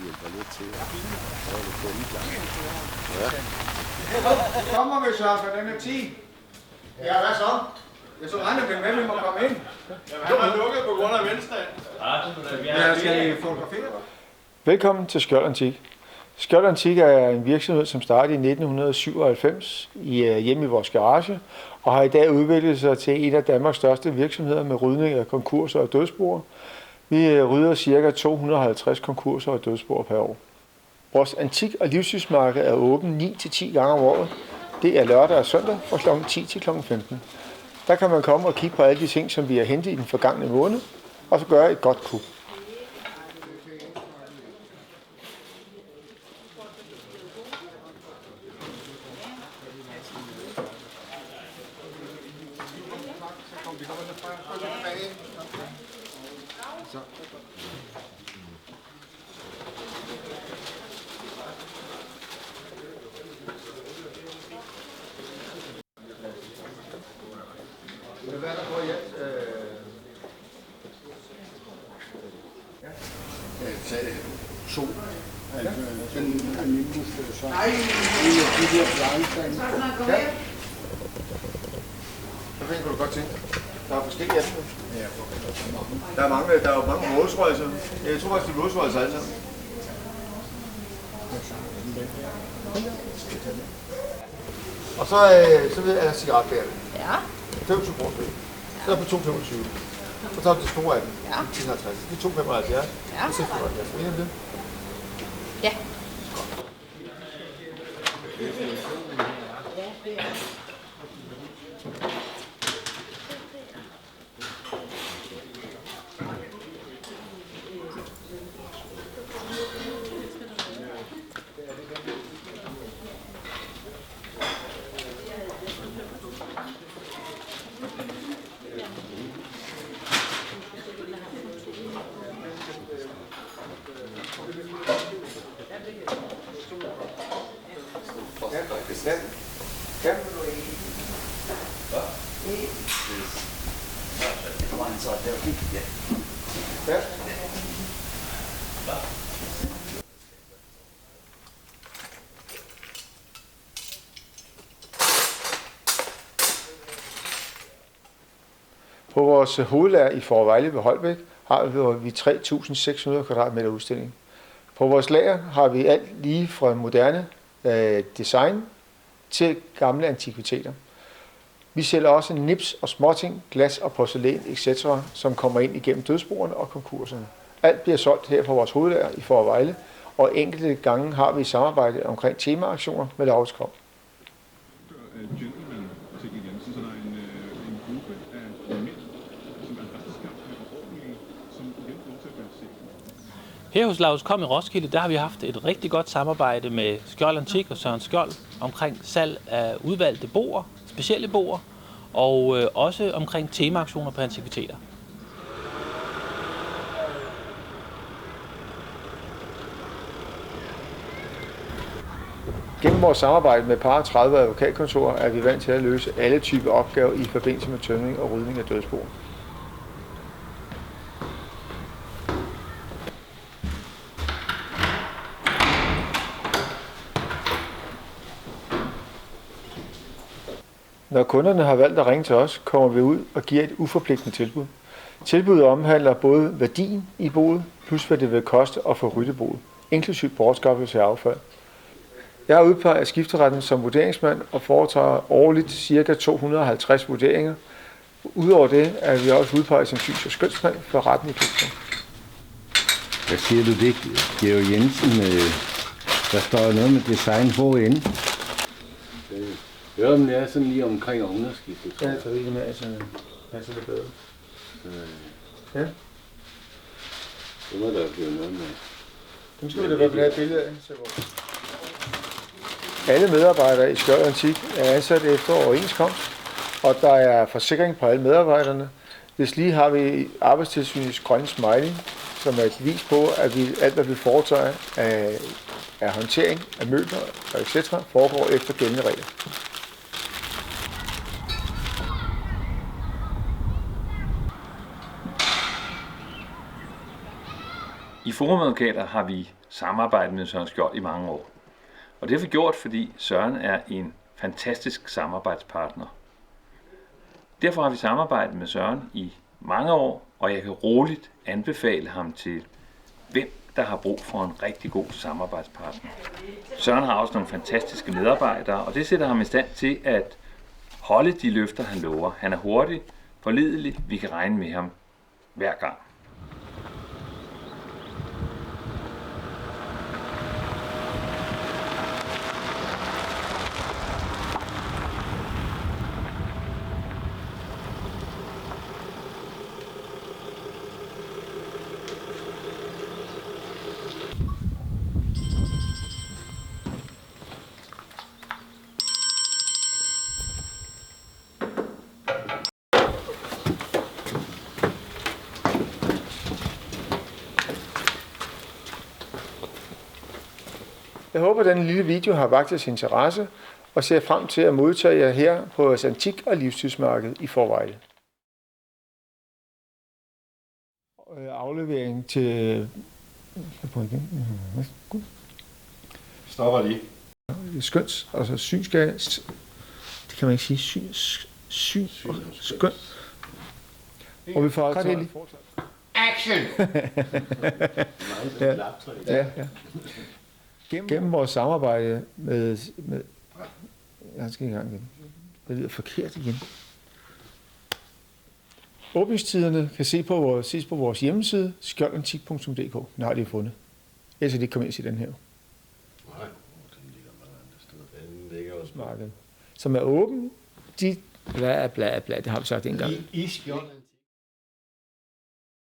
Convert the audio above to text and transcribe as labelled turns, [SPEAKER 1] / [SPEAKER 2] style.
[SPEAKER 1] hjælper lidt til. Så er det kundeklar. Ja.
[SPEAKER 2] Kommer vi så for denne 10? Ja, hvad så? Jeg så regner med, hvem vi må komme ind.
[SPEAKER 3] Jamen, han var lukket på grund af venstreden.
[SPEAKER 2] Ja, skal I fotografere?
[SPEAKER 4] Velkommen til Skjold Antik. Skjold Antik er en virksomhed, som startede i 1997 hjemme i vores garage, og har i dag udviklet sig til en af Danmarks største virksomheder med rydning af konkurser og dødsboer. Vi rydder ca. 250 konkurser og dødsboer per år. Vores antik- og livsstilsmarked er åben 9-10 gange om året. Det er lørdag og søndag fra kl. 10 til kl. 15. Der kan man komme og kigge på alle de ting, som vi har hentet i den forgangne måned, og så gøre et godt kup.
[SPEAKER 2] Hvad er der på jer?
[SPEAKER 1] Sol. Altså, den almindeligste så. Nej, en af de der blanke.
[SPEAKER 2] Ja. Så finder du godt til. Der er forskellige af dem. Der er jo mange Rolls-Roycer. Jeg tror faktisk, det er Rolls-Roycer alle sammen. Og så er der cigaretbærerne.
[SPEAKER 5] Ja.
[SPEAKER 2] 25 kroner. Så er på 2,25. Så tager du de store af dem.
[SPEAKER 5] Ja.
[SPEAKER 2] 10,50. Det er 2,75.
[SPEAKER 5] Ja.
[SPEAKER 2] Og 6,75. Skal vi have det?
[SPEAKER 5] Ja.
[SPEAKER 2] Ja. Ja. Ja.
[SPEAKER 4] På vores hovedlager i Fårevejle ved Holbæk har vi 3.600 kvadratmeter udstilling. På vores lager har vi alt lige fra moderne design til gamle antikviteter. Vi sælger også nips og småting, glas og porcelæn etc., som kommer ind igennem dødsboerne og konkurserne. Alt bliver solgt her på vores hovedlager i Fårevejle, og enkelte gange har vi et samarbejde omkring temaaktioner med Lauritz-Kom.
[SPEAKER 6] Her hos Lauritz-Kom i Roskilde, der har vi haft et rigtig godt samarbejde med Skjold Antik og Søren Skjold omkring salg af udvalgte boer, specielle boer, og også omkring temaaktioner på antikviteter.
[SPEAKER 4] Gennem vores samarbejde med par 30 advokatkontorer er vi vant til at løse alle typer opgaver i forbindelse med tømning og rydning af dødsboer. Når kunderne har valgt at ringe til os, kommer vi ud og giver et uforpligtende tilbud. Tilbuddet omhandler både værdien i boet, plus hvad det vil koste at få ryddet boet, inklusiv bortskaffelse af affald. Jeg er udpeget af skifteretten som vurderingsmand og foretager årligt ca. 250 vurderinger. Udover det er vi også udpeget som syns- og skønsmand for retten i Kløften.
[SPEAKER 1] Hvad siger du det, Georg Jensen? Der står noget med design HN. Hør om det er sådan lige omkring århundredeskiftet.
[SPEAKER 4] Ja, så det er med, altså passer det bedre. Ja.
[SPEAKER 1] Det må der blive noget med.
[SPEAKER 4] Dem skal vi da have et billede af. Alle medarbejdere i Skjold Antik er ansat efter overenskomst, og der er forsikring på alle medarbejderne. Hvis lige har vi Arbejdstilsynets grønne smiley, som er et bevis på, at alt hvad vi foretager af håndtering af møbler og etc. foregår efter gældende regler.
[SPEAKER 7] I
[SPEAKER 5] I Forum Advokater har vi samarbejdet med Søren Skjold i mange år. Og det har vi gjort, fordi Søren er en fantastisk samarbejdspartner. Derfor har vi samarbejdet med Søren i mange år, og jeg kan roligt anbefale ham til hvem der har brug for en rigtig god samarbejdspartner. Søren har også nogle fantastiske medarbejdere, og det sætter ham i stand til at holde de løfter, han lover. Han er hurtig, pålidelig, vi kan regne med ham hver gang.
[SPEAKER 4] Jeg håber, at denne lille video har vakt jeres interesse, og ser frem til at modtage jer her på vores antik- og livstidsmarked i Fårevejle. Aflevering til...
[SPEAKER 3] Stopper lige.
[SPEAKER 4] Skøns, altså synsgas. Det kan man ikke sige. Skøn. Og vi får også...
[SPEAKER 1] Action!
[SPEAKER 4] Ja. Gennem vores samarbejde med jeg skal i gang igen. Det lyder forkert igen. Åbningstiderne kan ses på vores hjemmeside, skjoldantik.dk. Den har de fundet. Ellers er de ikke kommet ind i den her.
[SPEAKER 3] Nej, den ligger mange andre steder. Den ligger også
[SPEAKER 4] Marked. Som er åben. De bla, det har vi sagt en gang.
[SPEAKER 1] I skjolden.